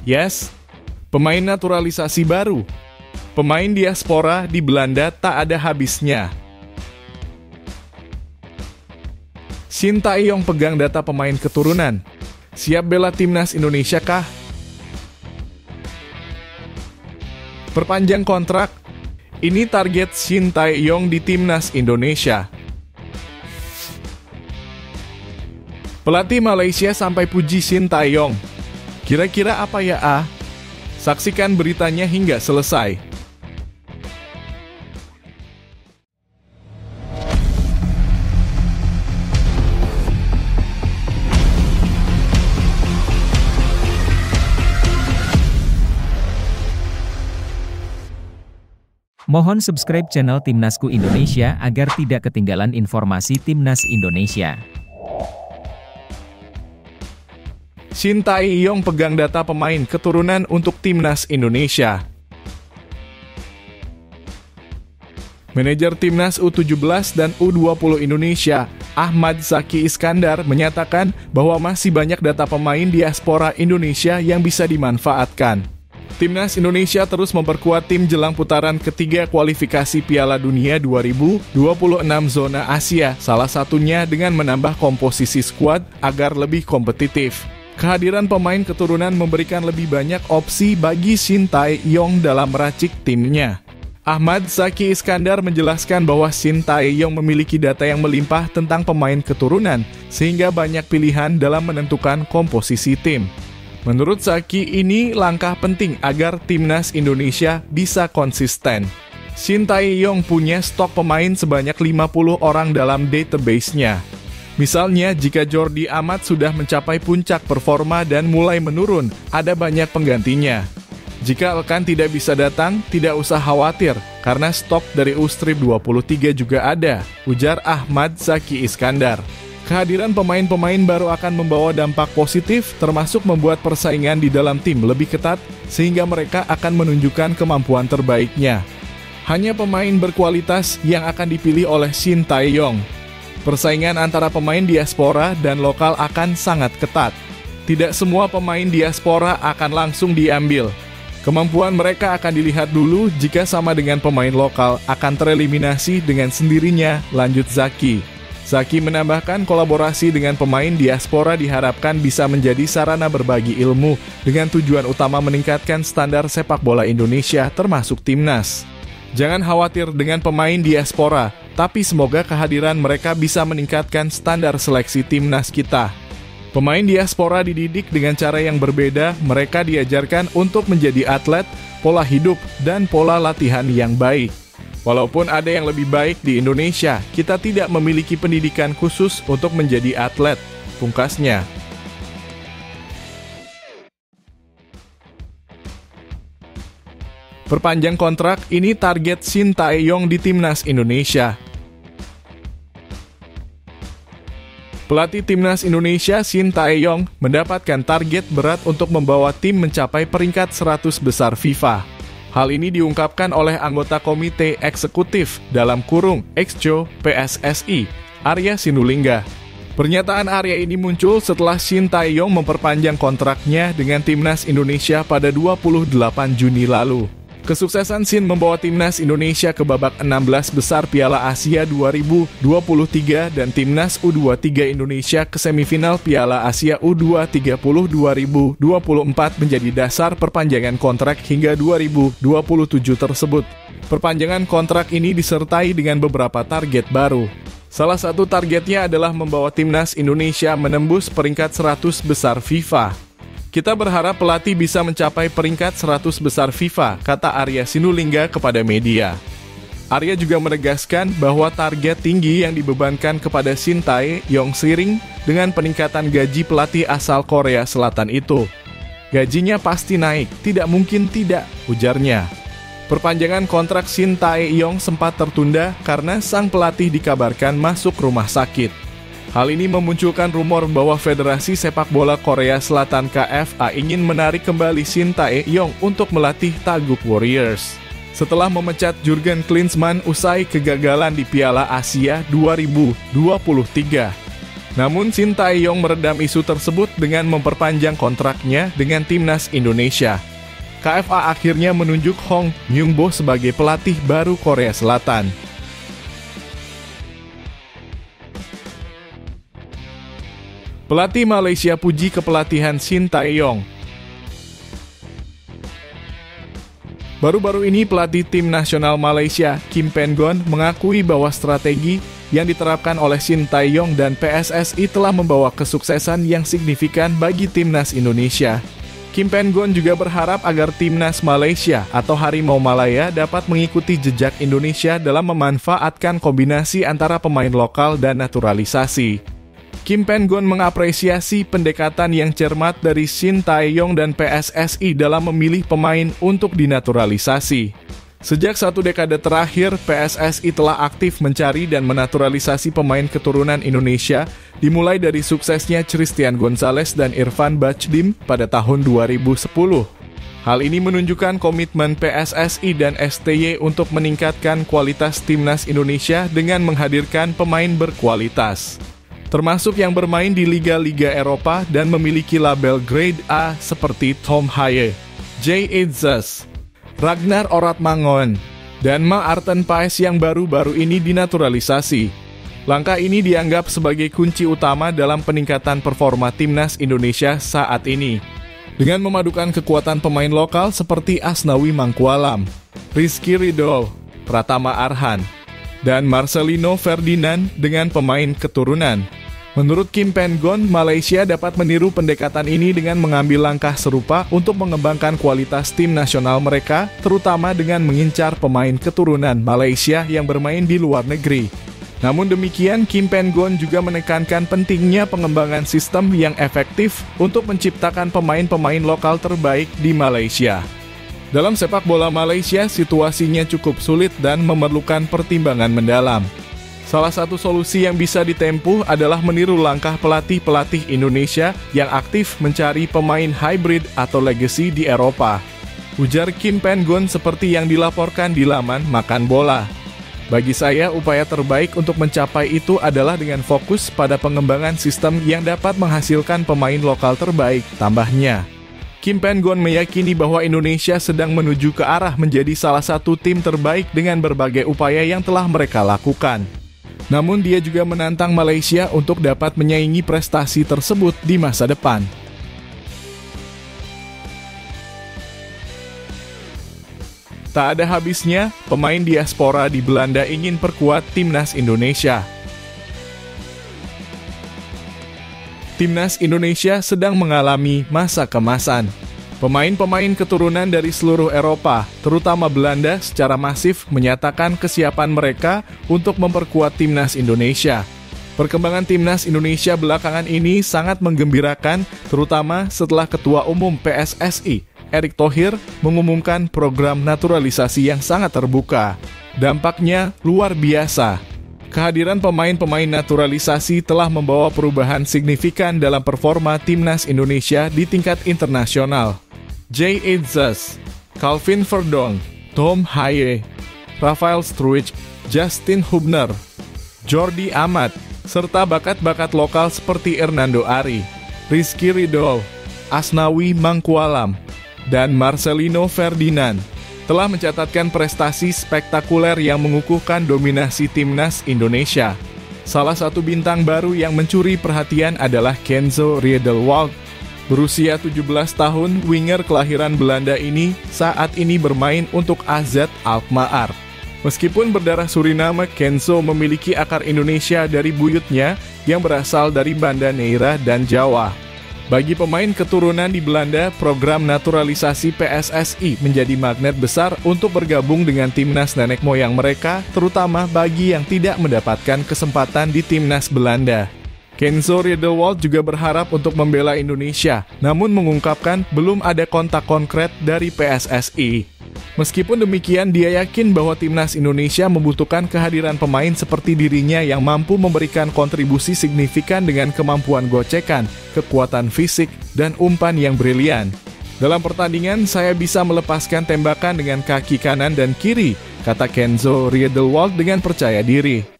Yes, pemain naturalisasi baru. Pemain diaspora di Belanda tak ada habisnya. Shin Tae-yong pegang data pemain keturunan. Siap bela timnas Indonesia kah? Perpanjang kontrak. Ini target Shin Tae-yong di timnas Indonesia. Pelatih Malaysia sampai puji Shin Tae-yong. Kira-kira apa ya ah? Saksikan beritanya hingga selesai. Mohon subscribe channel Timnasku Indonesia agar tidak ketinggalan informasi Timnas Indonesia. Shin Tae-yong pegang data pemain keturunan untuk Timnas Indonesia. Manajer Timnas U17 dan U20 Indonesia, Ahmad Zaki Iskandar, menyatakan bahwa masih banyak data pemain diaspora Indonesia yang bisa dimanfaatkan. Timnas Indonesia terus memperkuat tim jelang putaran ketiga kualifikasi Piala Dunia 2026 zona Asia, salah satunya dengan menambah komposisi skuad agar lebih kompetitif. Kehadiran pemain keturunan memberikan lebih banyak opsi bagi Shin Tae-yong dalam meracik timnya. Ahmad Zaki Iskandar menjelaskan bahwa Shin Tae-yong memiliki data yang melimpah tentang pemain keturunan, sehingga banyak pilihan dalam menentukan komposisi tim. Menurut Zaki, ini langkah penting agar timnas Indonesia bisa konsisten. Shin Tae-yong punya stok pemain sebanyak 50 orang dalam database-nya. Misalnya, jika Jordi Amat sudah mencapai puncak performa dan mulai menurun, ada banyak penggantinya. Jika Elkan tidak bisa datang, tidak usah khawatir, karena stok dari U-Strip 23 juga ada, ujar Ahmad Zaki Iskandar. Kehadiran pemain-pemain baru akan membawa dampak positif, termasuk membuat persaingan di dalam tim lebih ketat, sehingga mereka akan menunjukkan kemampuan terbaiknya. Hanya pemain berkualitas yang akan dipilih oleh Shin Tae-yong. Persaingan antara pemain diaspora dan lokal akan sangat ketat. Tidak semua pemain diaspora akan langsung diambil. Kemampuan mereka akan dilihat dulu, jika sama dengan pemain lokal akan tereliminasi dengan sendirinya, lanjut Zaki. Zaki menambahkan kolaborasi dengan pemain diaspora diharapkan bisa menjadi sarana berbagi ilmu dengan tujuan utama meningkatkan standar sepak bola Indonesia termasuk timnas. Jangan khawatir dengan pemain diaspora, tapi semoga kehadiran mereka bisa meningkatkan standar seleksi timnas kita. Pemain diaspora dididik dengan cara yang berbeda, mereka diajarkan untuk menjadi atlet, pola hidup, dan pola latihan yang baik. Walaupun ada yang lebih baik di Indonesia, kita tidak memiliki pendidikan khusus untuk menjadi atlet, pungkasnya. Perpanjang kontrak, ini target Shin Tae-yong di timnas Indonesia. Pelatih timnas Indonesia Shin Tae-yong mendapatkan target berat untuk membawa tim mencapai peringkat 100 besar FIFA. Hal ini diungkapkan oleh anggota Komite Eksekutif (Exco PSSI), Arya Sinulinga. Pernyataan Arya ini muncul setelah Shin Tae-yong memperpanjang kontraknya dengan timnas Indonesia pada 28 Juni lalu. Kesuksesan Shin membawa timnas Indonesia ke babak 16 besar Piala Asia 2023 dan timnas U23 Indonesia ke semifinal Piala Asia U20 2024 menjadi dasar perpanjangan kontrak hingga 2027 tersebut. Perpanjangan kontrak ini disertai dengan beberapa target baru. Salah satu targetnya adalah membawa timnas Indonesia menembus peringkat 100 besar FIFA. Kita berharap pelatih bisa mencapai peringkat 100 besar FIFA, kata Arya Sinulinga kepada media. Arya juga menegaskan bahwa target tinggi yang dibebankan kepada Shin Tae-yong seiring dengan peningkatan gaji pelatih asal Korea Selatan itu. Gajinya pasti naik, tidak mungkin tidak, ujarnya. Perpanjangan kontrak Shin Tae-yong sempat tertunda karena sang pelatih dikabarkan masuk rumah sakit. Hal ini memunculkan rumor bahwa Federasi Sepak Bola Korea Selatan KFA ingin menarik kembali Shin Tae-yong untuk melatih Taeguk Warriors. Setelah memecat Jurgen Klinsmann usai kegagalan di Piala Asia 2023. Namun Sintayong meredam isu tersebut dengan memperpanjang kontraknya dengan timnas Indonesia. KFA akhirnya menunjuk Hong Myung-bo sebagai pelatih baru Korea Selatan. Pelatih Malaysia puji kepelatihan Sintayong. Baru-baru ini pelatih tim nasional Malaysia, Kim Pen-gon, mengakui bahwa strategi yang diterapkan oleh Sintayong dan PSSI telah membawa kesuksesan yang signifikan bagi timnas Indonesia. Kim Pen-gon juga berharap agar timnas Malaysia atau Harimau Malaya dapat mengikuti jejak Indonesia dalam memanfaatkan kombinasi antara pemain lokal dan naturalisasi. Kim Pen-gon mengapresiasi pendekatan yang cermat dari Sintayong dan PSSI dalam memilih pemain untuk dinaturalisasi. Sejak 1 dekade terakhir, PSSI telah aktif mencari dan menaturalisasi pemain keturunan Indonesia, dimulai dari suksesnya Christian Gonzalez dan Irfan Bahdim pada tahun 2010. Hal ini menunjukkan komitmen PSSI dan STY untuk meningkatkan kualitas timnas Indonesia dengan menghadirkan pemain berkualitas, termasuk yang bermain di liga-liga Eropa dan memiliki label grade A seperti Tom Haye, Jay Itzes, Ragnar Oratmangon, dan Ma Arten Paes yang baru-baru ini dinaturalisasi. Langkah ini dianggap sebagai kunci utama dalam peningkatan performa timnas Indonesia saat ini. Dengan memadukan kekuatan pemain lokal seperti Asnawi Mangkualam, Rizky Ridho, Pratama Arhan, dan Marcelino Ferdinand dengan pemain keturunan. Menurut Kim Pen-gon, Malaysia dapat meniru pendekatan ini dengan mengambil langkah serupa untuk mengembangkan kualitas tim nasional mereka, terutama dengan mengincar pemain keturunan Malaysia yang bermain di luar negeri. Namun demikian, Kim Pen-gon juga menekankan pentingnya pengembangan sistem yang efektif untuk menciptakan pemain-pemain lokal terbaik di Malaysia. Dalam sepak bola Malaysia, situasinya cukup sulit dan memerlukan pertimbangan mendalam. Salah satu solusi yang bisa ditempuh adalah meniru langkah pelatih-pelatih Indonesia yang aktif mencari pemain hybrid atau legacy di Eropa. Ujar Kim Pen-gon seperti yang dilaporkan di laman Makan Bola. Bagi saya, upaya terbaik untuk mencapai itu adalah dengan fokus pada pengembangan sistem yang dapat menghasilkan pemain lokal terbaik, tambahnya. Kim Pen-gon meyakini bahwa Indonesia sedang menuju ke arah menjadi salah satu tim terbaik dengan berbagai upaya yang telah mereka lakukan. Namun dia juga menantang Malaysia untuk dapat menyaingi prestasi tersebut di masa depan. Tak ada habisnya, pemain diaspora di Belanda ingin perkuat timnas Indonesia. Timnas Indonesia sedang mengalami masa kemasan. Pemain-pemain keturunan dari seluruh Eropa, terutama Belanda, secara masif menyatakan kesiapan mereka untuk memperkuat timnas Indonesia. Perkembangan timnas Indonesia belakangan ini sangat menggembirakan, terutama setelah Ketua Umum PSSI, Erick Thohir, mengumumkan program naturalisasi yang sangat terbuka. Dampaknya luar biasa. Kehadiran pemain-pemain naturalisasi telah membawa perubahan signifikan dalam performa timnas Indonesia di tingkat internasional. Jay Itzes, Calvin Verdong, Tom Haye, Rafael Struijk, Justin Hubner, Jordi Amat, serta bakat-bakat lokal seperti Hernando Ari, Rizky Ridho, Asnawi Mangkualam, dan Marcelino Ferdinand telah mencatatkan prestasi spektakuler yang mengukuhkan dominasi timnas Indonesia. Salah satu bintang baru yang mencuri perhatian adalah Kenzo Riedelwald. Berusia 17 tahun, winger kelahiran Belanda ini saat ini bermain untuk AZ Alkmaar. Meskipun berdarah Suriname, Kenzo memiliki akar Indonesia dari buyutnya yang berasal dari Banda Neira dan Jawa. Bagi pemain keturunan di Belanda, program naturalisasi PSSI menjadi magnet besar untuk bergabung dengan timnas nenek moyang mereka, terutama bagi yang tidak mendapatkan kesempatan di timnas Belanda. Kenzo Riedelwald juga berharap untuk membela Indonesia, namun mengungkapkan belum ada kontak konkret dari PSSI. Meskipun demikian, dia yakin bahwa timnas Indonesia membutuhkan kehadiran pemain seperti dirinya yang mampu memberikan kontribusi signifikan dengan kemampuan gocekan, kekuatan fisik, dan umpan yang brilian. Dalam pertandingan, saya bisa melepaskan tembakan dengan kaki kanan dan kiri, kata Kenzo Riedelwald dengan percaya diri.